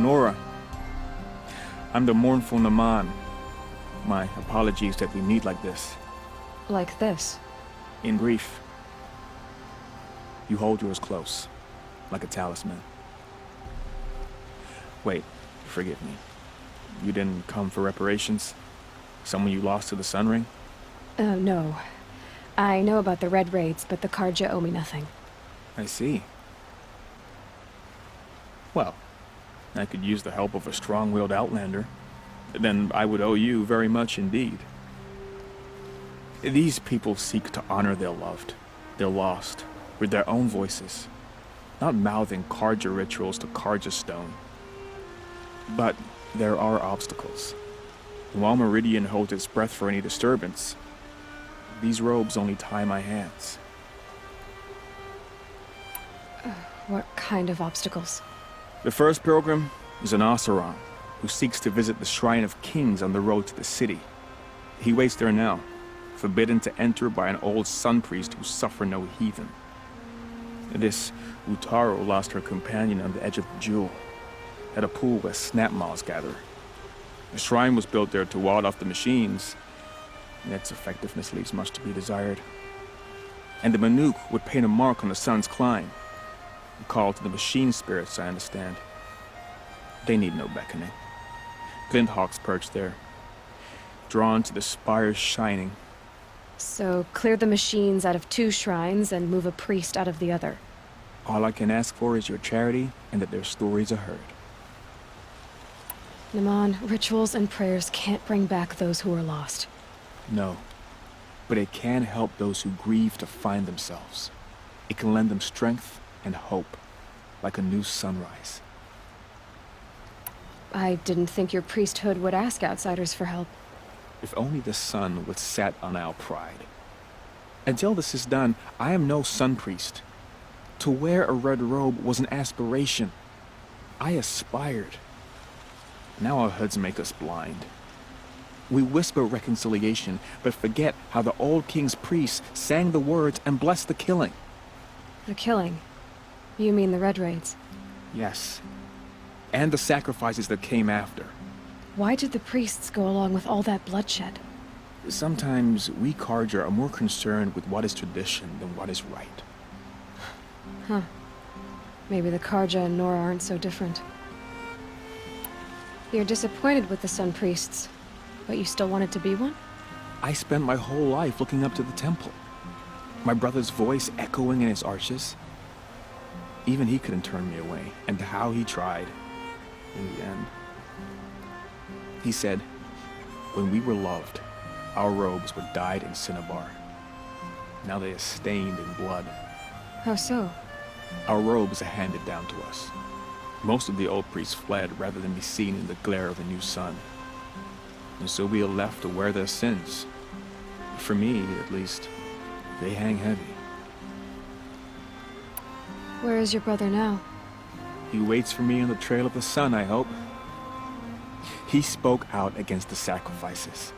Nora. I'm the mournful Naman. My apologies that we meet like this. Like this? In brief, you hold yours close, like a talisman. Wait, forgive me. You didn't come for reparations? Someone you lost to the Sun Ring? No. I know about the Red Raids, but the Karja owe me nothing. I see. Well, I could use the help of a strong-willed outlander. Then I would owe you very much indeed. These people seek to honor their loved, their lost, with their own voices, not mouthing Karja rituals to Karja stone. But there are obstacles. While Meridian holds its breath for any disturbance, these robes only tie my hands. What kind of obstacles? The first pilgrim is an Oseram, who seeks to visit the Shrine of Kings on the road to the city. He waits there now, forbidden to enter by an old sun priest who suffer no heathen. This Utaro lost her companion on the edge of the Jewel, at a pool where snap moths gather. The shrine was built there to ward off the machines, and its effectiveness leaves much to be desired. And the Manuk would paint a mark on the sun's climb, a call to the machine spirits, I understand. They need no beckoning. Glint hawks perch there, drawn to the spires shining. So, clear the machines out of 2 shrines and move a priest out of the other. All I can ask for is your charity and that their stories are heard. Naman, rituals and prayers can't bring back those who are lost. No, but it can help those who grieve to find themselves. It can lend them strength and hope, like a new sunrise. I didn't think your priesthood would ask outsiders for help. If only the sun would set on our pride. Until this is done, I am no sun priest. To wear a red robe was an aspiration. I aspired. Now our hoods make us blind. We whisper reconciliation, but forget how the old king's priests sang the words and blessed the killing. The killing? You mean the Red Raids? Yes. And the sacrifices that came after. Why did the priests go along with all that bloodshed? Sometimes we Karja are more concerned with what is tradition than what is right. Huh. Maybe the Karja and Nora aren't so different. You're disappointed with the Sun Priests, but you still wanted to be one? I spent my whole life looking up to the temple. My brother's voice echoing in its arches. Even he couldn't turn me away, and how he tried. In the end. He said, when we were loved, our robes were dyed in cinnabar. Now they are stained in blood. How so? Our robes are handed down to us. Most of the old priests fled rather than be seen in the glare of the new sun. And so we are left to wear their sins. For me, at least, they hang heavy. Where is your brother now? He waits for me on the trail of the sun, I hope. He spoke out against the sacrifices.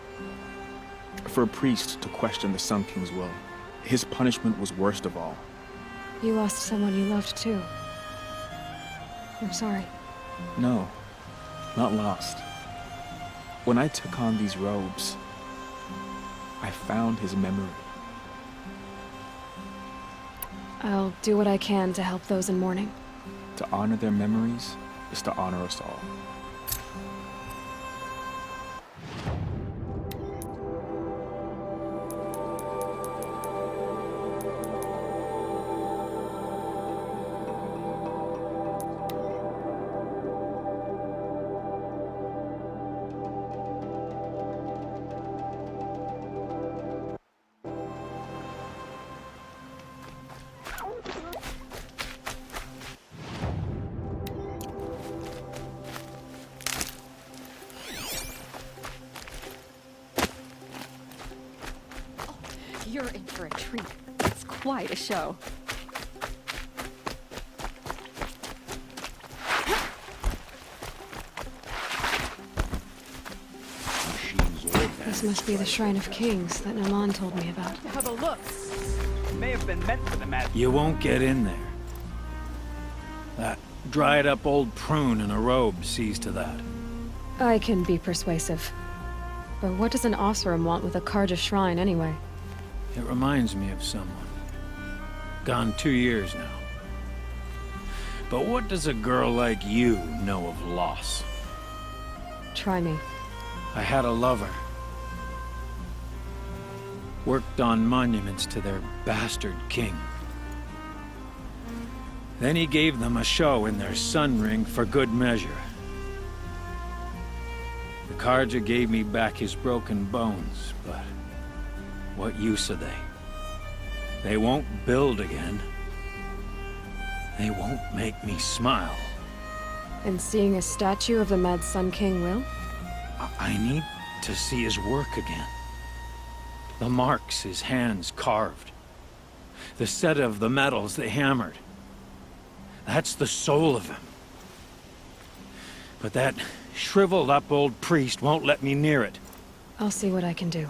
For a priest to question the Sun King's will, his punishment was worst of all. You lost someone you loved too. I'm sorry. No, not lost. When I took on these robes, I found his memory. I'll do what I can to help those in mourning. To honor their memories is to honor us all. You're in for a treat. It's quite a show. This must be the Shrine of Kings that Naman told me about. Have a look. May have been meant for the magic. You won't get in there. dried up old prune in a robe sees to that. I can be persuasive. But what does an Oseram want with a Karja shrine, anyway? It reminds me of someone. Gone 2 years now. But what does a girl like you know of loss? Try me. I had a lover. Worked on monuments to their bastard king. Then he gave them a show in their sun ring for good measure. The Karja gave me back his broken bones, but what use are they? They won't build again. They won't make me smile. And seeing a statue of the Mad Sun King will? I need to see his work again. The marks his hands carved. The set of the metals they hammered. That's the soul of him. But that shriveled up old priest won't let me near it. I'll see what I can do.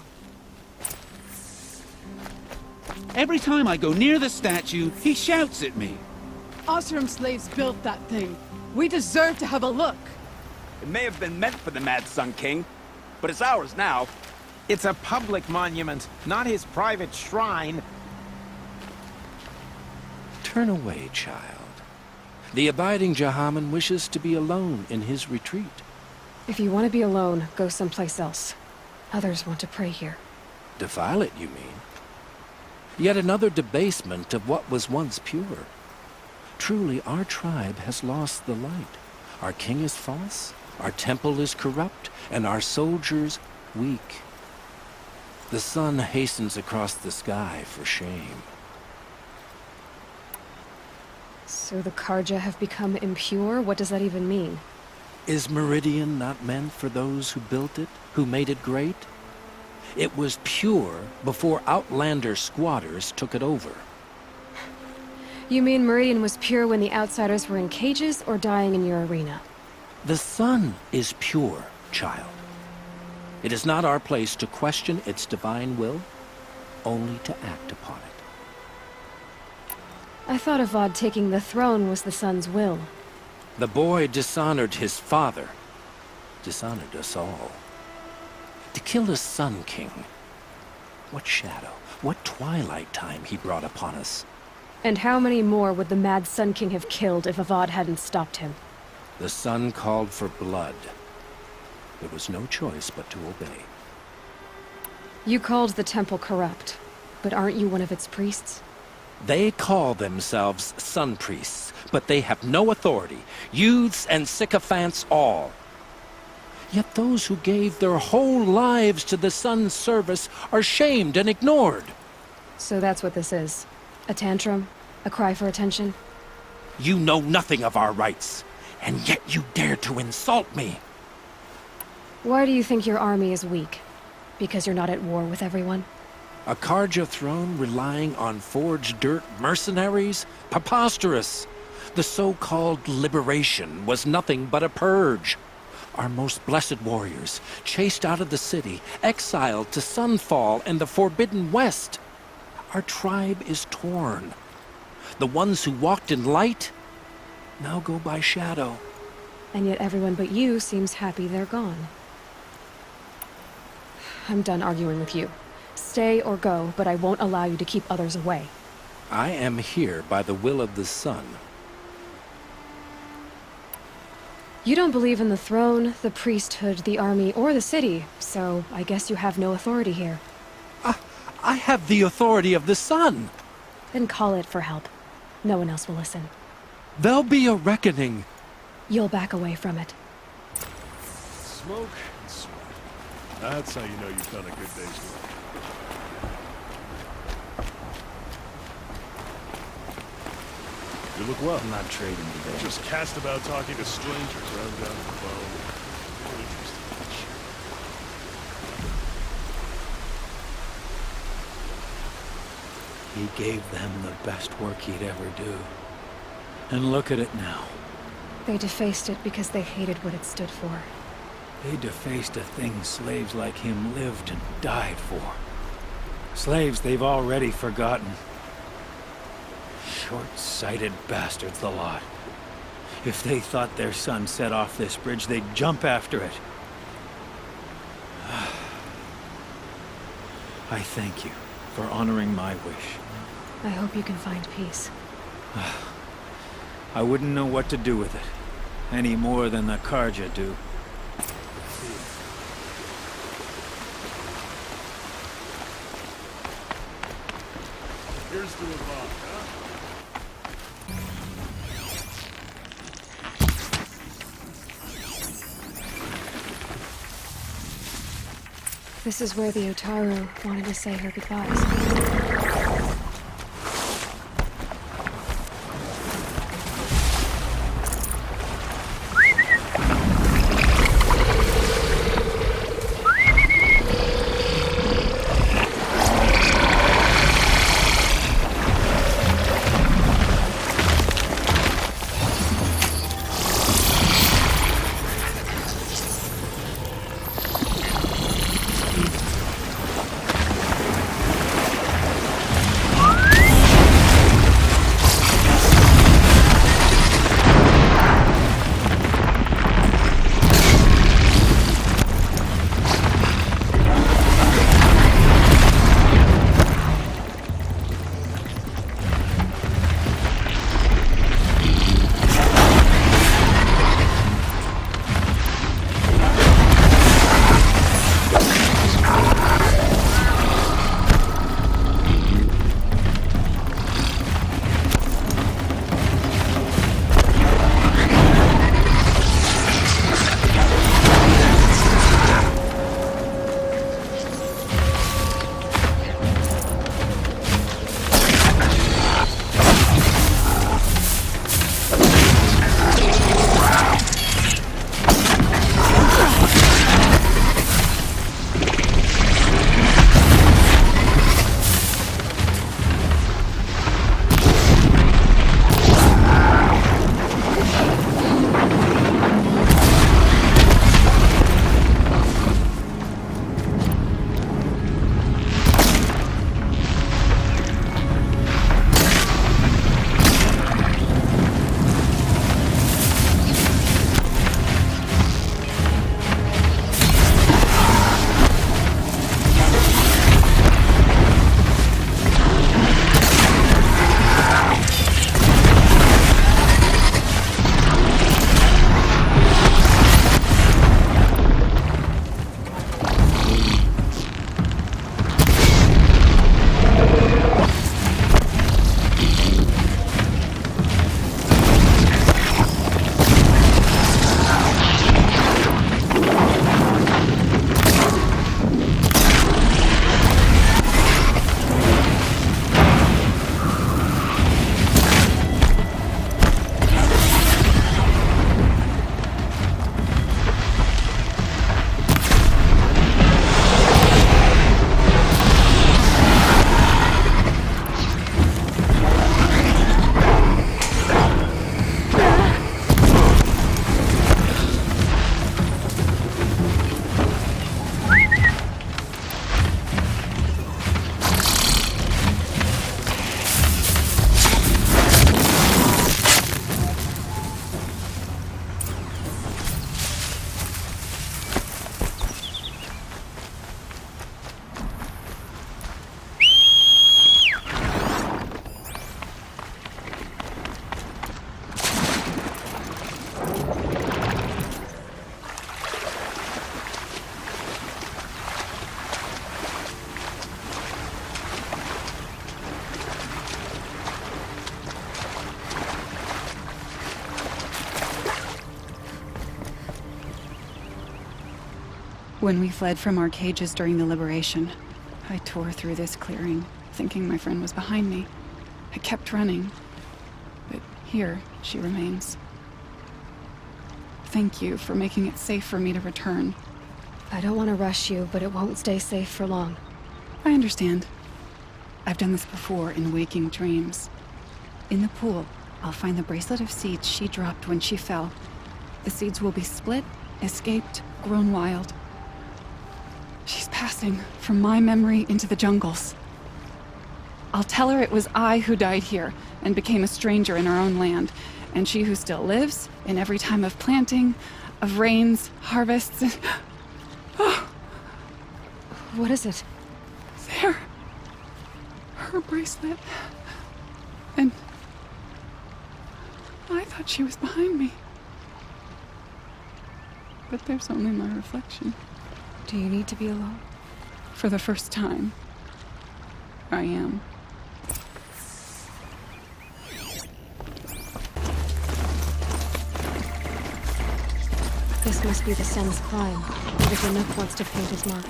Every time I go near the statue, he shouts at me. Oseram slaves built that thing. We deserve to have a look. It may have been meant for the Mad Sun King, but it's ours now. It's a public monument, not his private shrine. Turn away, child. The abiding Jahaman wishes to be alone in his retreat. If you want to be alone, go someplace else. Others want to pray here. Defile it, you mean? Yet another debasement of what was once pure. Truly, our tribe has lost the light. Our king is false, our temple is corrupt, and our soldiers weak. The sun hastens across the sky for shame. So the Karja have become impure? What does that even mean? Is Meridian not meant for those who built it, who made it great? It was pure before outlander squatters took it over. You mean Meridian was pure when the outsiders were in cages or dying in your arena? The sun is pure, child. It is not our place to question its divine will, only to act upon it. I thought Avad taking the throne was the sun's will. The boy dishonored his father, dishonored us all. To kill a Sun King, what shadow, what twilight time he brought upon us. And how many more would the Mad Sun King have killed if Avad hadn't stopped him? The sun called for blood. There was no choice but to obey. You called the temple corrupt, but aren't you one of its priests? They call themselves sun priests, but they have no authority, youths and sycophants all. Yet those who gave their whole lives to the sun's service are shamed and ignored. So that's what this is. A tantrum? A cry for attention? You know nothing of our rights, and yet you dare to insult me. Why do you think your army is weak? Because you're not at war with everyone? A Karja throne relying on forged dirt mercenaries? Preposterous! The so-called liberation was nothing but a purge. Our most blessed warriors, chased out of the city, exiled to Sunfall and the Forbidden West. Our tribe is torn. The ones who walked in light now go by shadow. And yet everyone but you seems happy they're gone. I'm done arguing with you. Stay or go, but I won't allow you to keep others away. I am here by the will of the sun. You don't believe in the throne, the priesthood, the army, or the city, so I guess you have no authority here. I have the authority of the sun. Then call it for help. No one else will listen. There'll be a reckoning. You'll back away from it. Smoke and sweat. That's how you know you've done a good day's work. You look well. I'm not trading today. Just cast about talking to strangers around down the phone. Interesting. He gave them the best work he'd ever do. And look at it now. They defaced it because they hated what it stood for. They defaced a thing slaves like him lived and died for. Slaves they've already forgotten. Short-sighted bastards, the lot. If they thought their son set off this bridge, they'd jump after it. I thank you for honoring my wish. I hope you can find peace. I wouldn't know what to do with it, any more than the Karja do. Here's to Avant, huh? This is where the Otaru wanted to say her goodbyes. When we fled from our cages during the liberation, I tore through this clearing, thinking my friend was behind me. I kept running, but here she remains. Thank you for making it safe for me to return. I don't want to rush you, but it won't stay safe for long. I understand. I've done this before in waking dreams. In the pool, I'll find the bracelet of seeds she dropped when she fell. The seeds will be split, escaped, grown wild. She's passing from my memory into the jungles. I'll tell her it was I who died here and became a stranger in our own land, And she who still lives in every time of planting, of rains, harvests, and... Oh, What is it? there. Her bracelet. And... I thought she was behind me. But there's only my reflection. Do you need to be alone? For the first time, I am. This must be the sun's climb. If the Nook wants to paint his mark.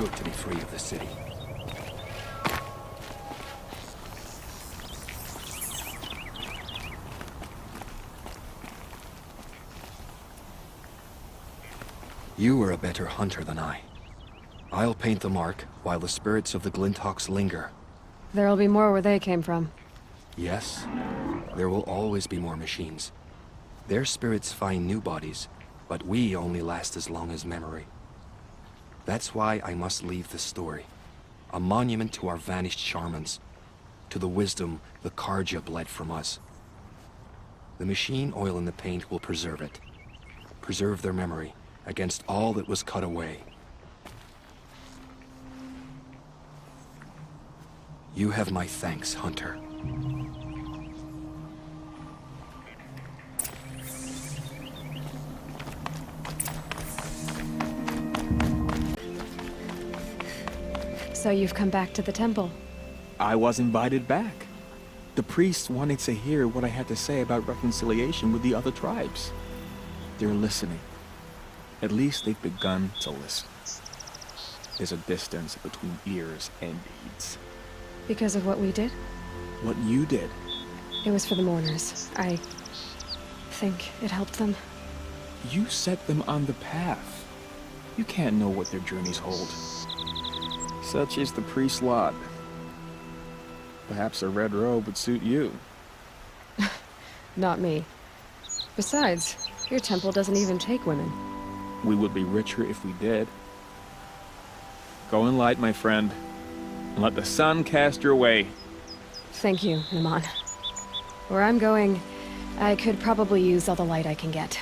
good to be free of the city. You are a better hunter than I. I'll paint the mark while the spirits of the Glinthawks linger. There'll be more where they came from. Yes, there will always be more machines. Their spirits find new bodies, but we only last as long as memory. That's why I must leave this story. A monument to our vanished shamans, to the wisdom the Karja bled from us. The machine oil in the paint will preserve it. Preserve their memory against all that was cut away. You have my thanks, Hunter. So you've come back to the temple. I was invited back. The priests wanted to hear what I had to say about reconciliation with the other tribes. They're listening. At least they've begun to listen. There's a distance between ears and deeds. Because of what we did? What you did. It was for the mourners. I think it helped them. You set them on the path. You can't know what their journeys hold. Such is the priest's lot. Perhaps a red robe would suit you. Not me. Besides, your temple doesn't even take women. We would be richer if we did. Go in light, my friend, and let the sun cast your way. Thank you, Naman. Where I'm going, I could probably use all the light I can get.